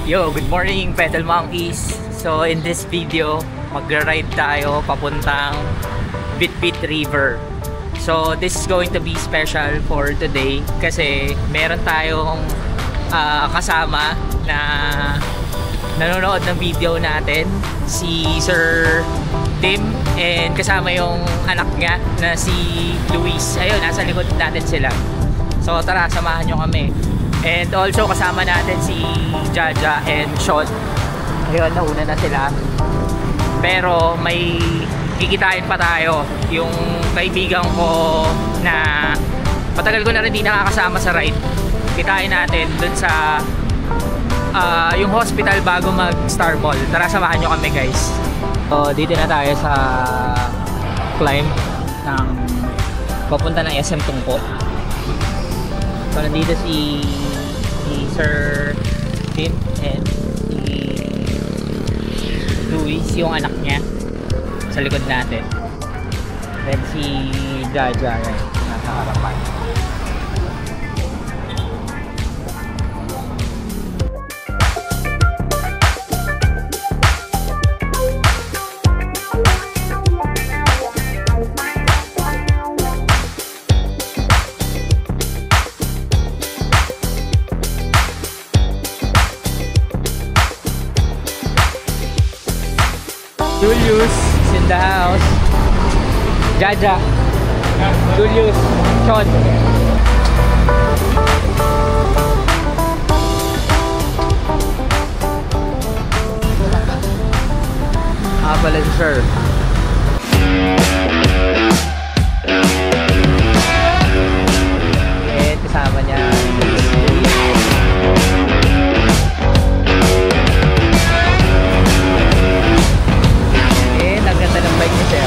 Yo, good morning Pedal Monkeys. So in this video, magra-ride tayo papuntang Bitbit River. So this is going to be special for today kasi meron tayong kasama na nanonood ng video natin, si Sir Tim, and kasama yung anak niya na si Luis. Ayun, nasa likod natin sila. So tara, samahan nyo kami. And also kasama natin si Jaja and Sean. Ayun, nauna na sila. Pero may kikitain pa tayo. Yung kaibigan ko na patagal ko na rin di nakakasama sa ride. Kitain natin dun sa yung hospital bago mag Star Mall. Tara, samahan nyo kami guys. So dito na tayo sa climb ng papunta ng SM Tungko. So nandito si Sir Tim and si Luis, yung anak niya, sa likod natin. Then si Jaja nasa harapan. Julius is in the house. Jaja, Julius, Sean. Pala si Sir. And kasama niya ng bike ni Sir.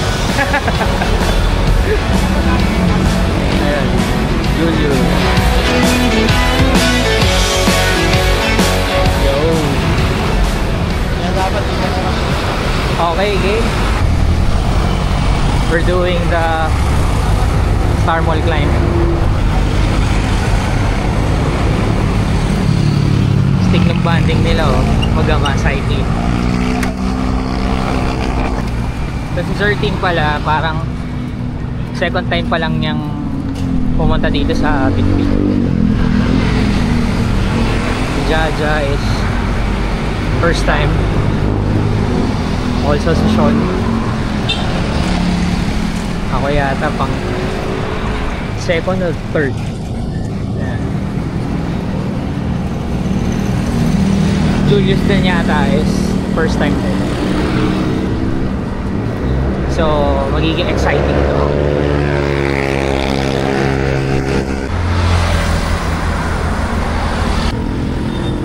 Ayan, Julio. Yo. Okay, game. We're doing the Star Mall climb. Stick ng banding nila, oh. Magama cycling. Kasi Sir Tim pala, parang second time pa lang niyang pumunta dito sa Bitbit. Jaja is first time. Also si Sean. Ako yata pang second or third. Ayan. Julius din yata is first time din. So, magiging exciting ito.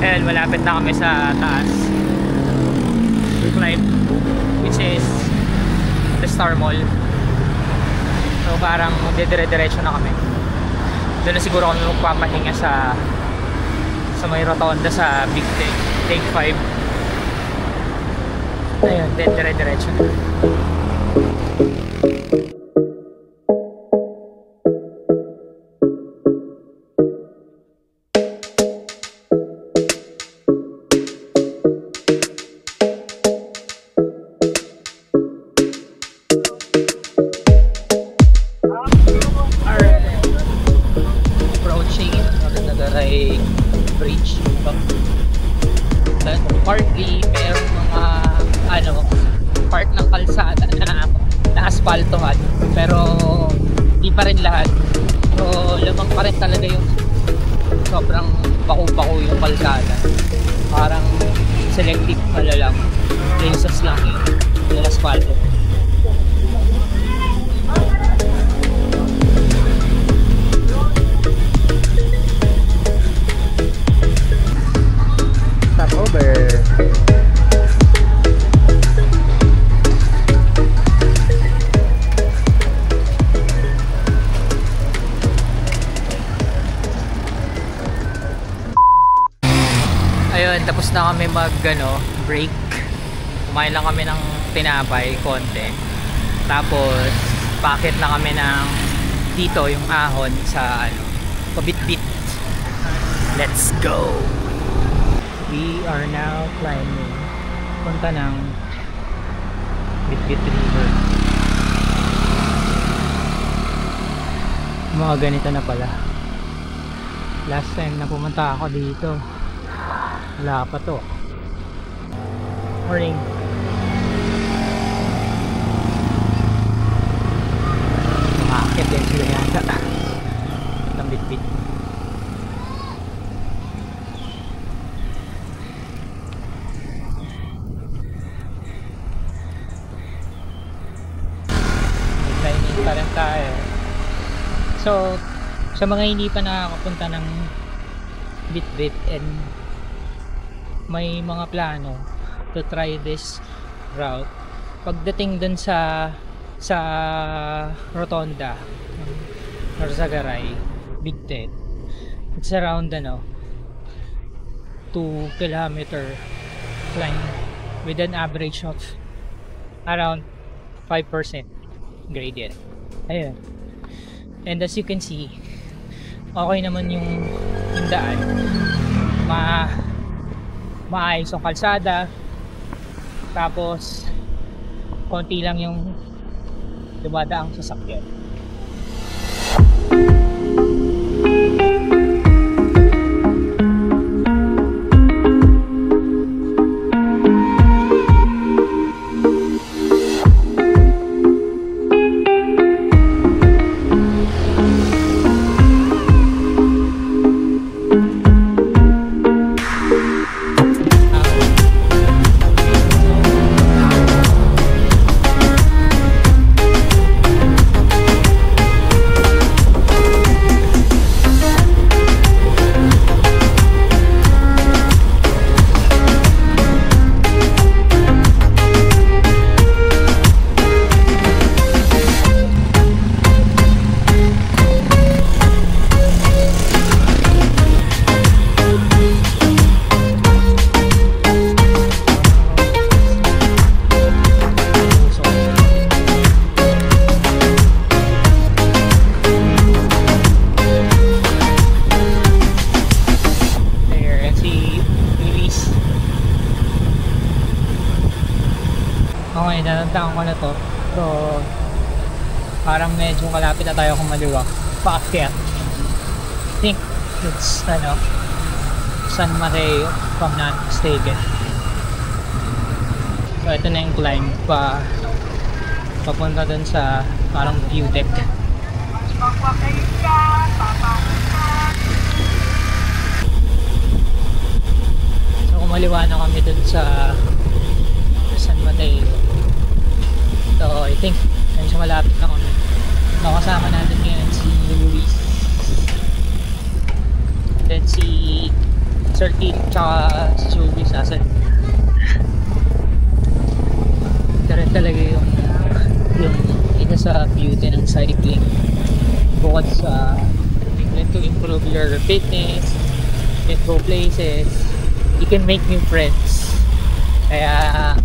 Ayan, malapit na kami sa taas. We climb, which is the Star Mall. So, parang dire-diretso na kami. Doon na siguro kami magpapahinga sa may rotonda sa Big Take 5. Ayan, then dire-diretso na. Bridge. Partly merong mga part ng kalsada na aspaltohan, pero di pa rin lahat. So lamang pa rin talaga yung sobrang bako-bako yung kalsada. Parang selective pala lang places lang yung aspalto. Over. Ayun, tapos na kami break. Kumain lang kami ng tinapay konti. Tapos packet na kami ng dito yung ahon sa Pabitbit. Let's go. We are now climbing punta ng Bitbit River. Mga ganito na pala. Last time na pumunta ako dito, wala pa to. Morning. Makakit din sila yata ng Bitbit. Climbing pa rin tayo. So sa mga hindi pa nakakapunta ng Bitbit and may mga plano to try this route, pagdating dun sa Rotonda or Sagaray, Bigten, it's around 2 kilometer climb with an average of around 5% gradient. Ayun. And as you can see, okay naman yung daan. Maayos ang kalsada. Tapos konti lang yung dumadaang sasakyan. Okay, nanantaan ko na to. So, parang medyo malapit na tayo kung maliwak. Paakyat. I think it's, San Mateo, if I'm not mistaken. So, ito na yung climb papunta dun sa parang view deck. So, kumaliwa na kami dun sa San Mateo. So, I think medyo malapit na kami. Nakasama natin ngayon si Luis, then si Sir Keith, tsaka si Joey Sasan. Ito rin talaga yung isa sa beauty ng cycling. Bukod sa to improve your fitness, you can go places, you can make new friends. Kaya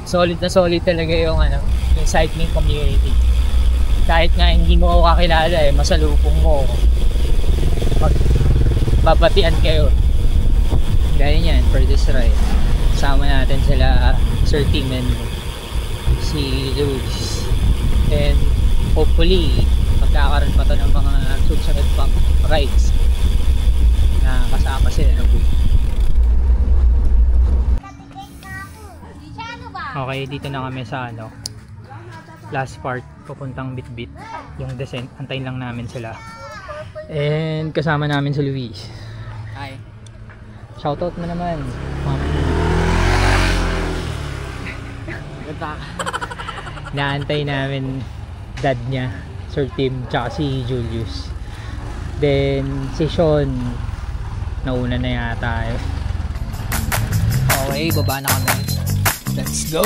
solid na solid talaga yung cycling community. Kahit nga hindi mo ako kakilala masalubong mo, magbabatian kayo. Gaya niyan for this ride. Kasama natin sila Sir Tim and si Luis. And hopefully magkakaroon pa to ng mga susunod pang rides na kasama sila. Okay, dito na kami sa last part, papuntang Bitbit, yung descent. Antayin lang namin sila. And kasama namin si Luis. Hi. Shoutout mo naman. Ganda ka. Naantay namin dad niya, Sir Tim, tsaka si Julius. Then si Sean, nauna na yata. Okay, baba na kami. Let's go!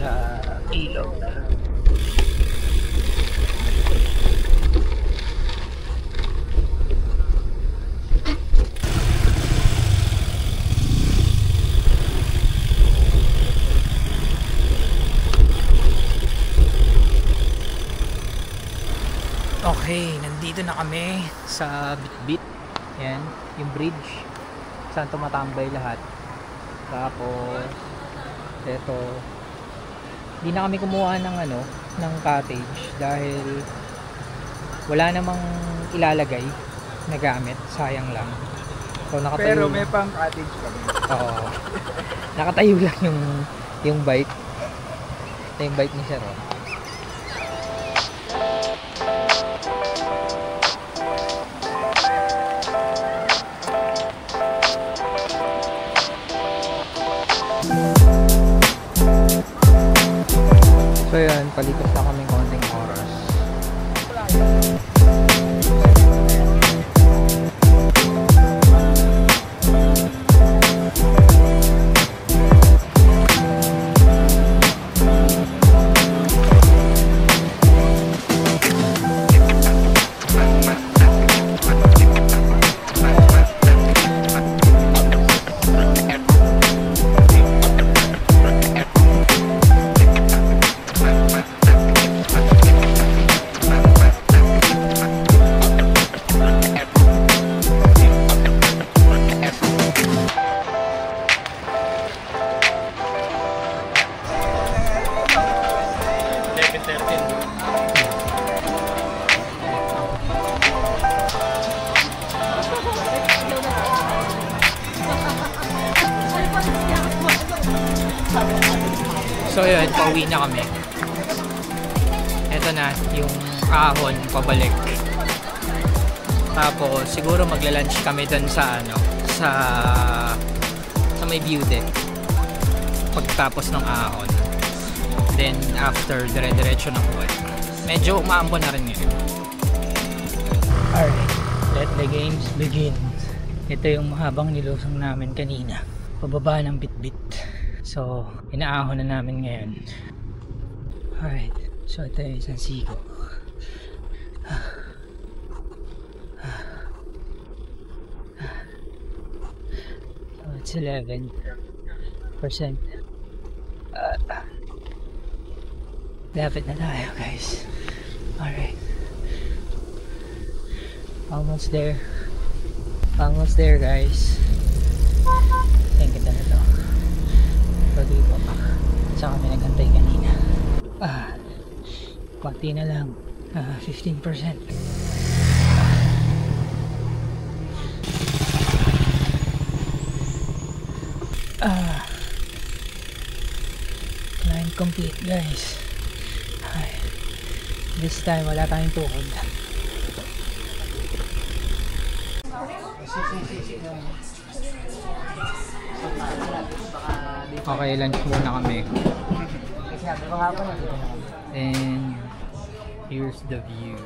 sa ilog. Okay, nandito na kami sa Bitbit. Yan, yung bridge saan tumatambay lahat. Tapos eto, hindi na kami kumuha ng ng cottage dahil wala namang ilalagay na gamit, sayang lang. So nakatayo. Pero may pang cottage kami. Oo. Nakatayo lang yung bike. Ito yung bike ni Sir. So yun, palipas na kami konting oras. So yun, pauwi na kami. Ito na yung ahon pabalik. Tapos siguro magla-lunch kami dun sa sa may view deck pagtapos ng ahon. Then after, dire-diretso na uwi. Medyo umaambon na rin ngayon. Alright, let the games begin. Ito yung mahabang nilusong namin kanina, pababa ng Bitbit. So, inaahon na namin ngayon. Alright, so ito yung San Sigo. So, it's 11%. Lapit na tayo, guys. Alright. Almost there. Almost there, guys. Ang ganda na to. So dito pa. Saan kami nagantay kanina. Pati na lang. 15%. Climb complete, guys. Ay, this time wala tayong tuhod. Okay, lunch muna kami. And here's the view.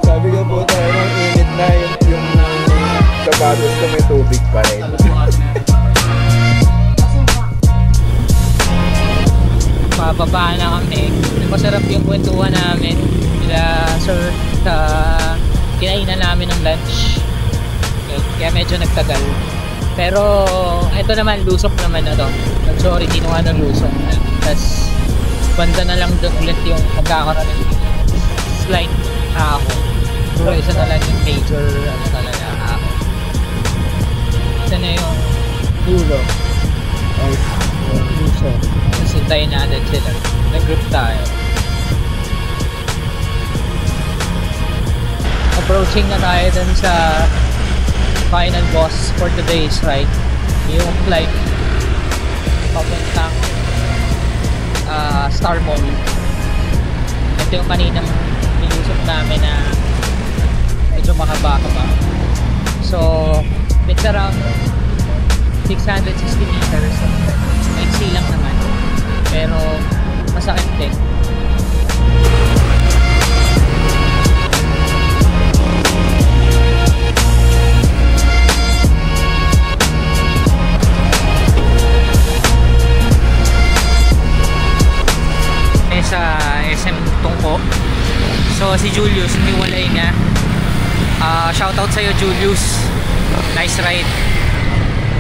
Sabi ko po tayo ng init na yung sapatos ko may tubig pa rin. Pababa na kami. Masarap yung kwentuhan namin nila Sir sa kinainan namin ng lunch. Kaya medyo nagtagal. Pero ito naman, lusok naman na to. Sorry, kinuha ng lusok. Tapos banda na lang doon ulit yung nagkakaroon ng slight ahon. Pero isa na lang yung major talaga ahon. Isa na yung dulo. Lusok. Tapos hintayin natin sila. Nag-group tayo. Approaching na tayo dun sa final boss for today's ride. Yung flight papuntang Star Mall. Ito yung kaninang nilusok namin na medyo mahaba pa. So it's around 660 meters. Maiksi lang naman. Pero masakit din. Sa SM Tungko. So si Julius hiniwalay na. Shoutout sa'yo Julius. Nice ride.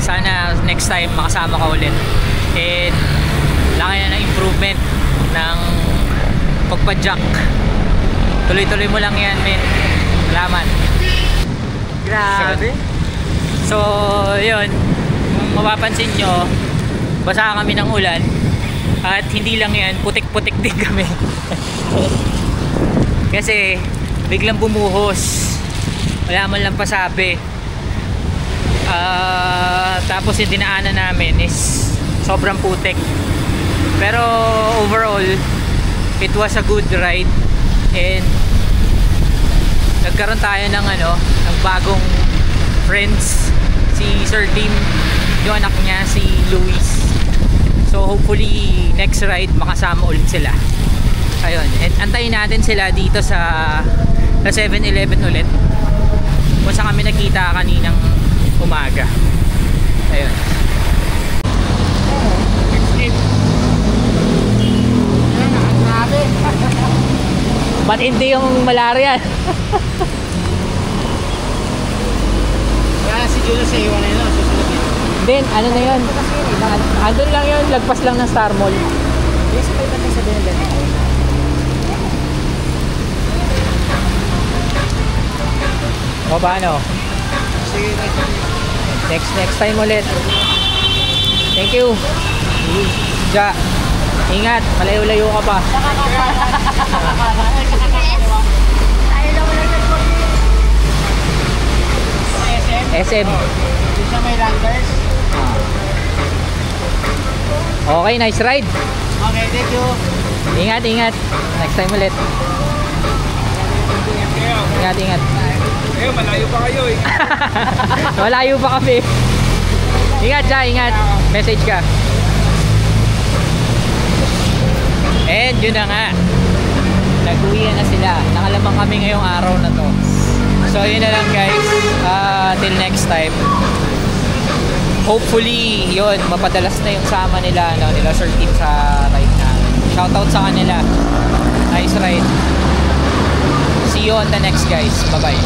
Sana next time makasama ka ulit. And laki na ng improvement ng pagpa-jack. Tuloy-tuloy mo lang yan, men. Salamat. Grabe. So yun, kung mapapansin nyo, basa kami ng ulan. At hindi lang yan, putik-putik din kami. Kasi biglang bumuhos. Wala man lang pasabi. Tapos yung dinaanan namin is sobrang putik. Pero overall, it was a good ride. And nagkaroon tayo ng ng bagong friends. Si Sir Tim, yung anak niya, si Luis. So hopefully next ride makasama ulit sila. Ayun, and antayin natin sila dito sa 7-Eleven ulit. Kung saan kami nakita kaninang umaga. Ayun. Ba't hindi yung malaria? Kaya si Julius sa iwan na yun, susunod yun. Then, ano na yun? Andun lang yun, lagpas lang ng Star Mall. Yes, pa iba sa Benedict. O paano? Sige, Next time ulit. Thank you. Ja, ingat, malayo-layo ka pa. SM. Doon siya may landers. Okay, nice ride. Okay, thank you. Ingat. Next time ulit. Ingat. Malayo pa kayo eh. Malayo pa kami. Ingat siya, ingat. Message ka. And yun na nga. Nag-uwi na sila. Nakalamang kami ngayong araw na to. So yun na lang guys. Till next time. Hopefully yun, mapadalas na yung sama nila, nila Sir Tim sa ride na. Shoutout sa kanila. Nice ride. See you on the next guys. Bye bye.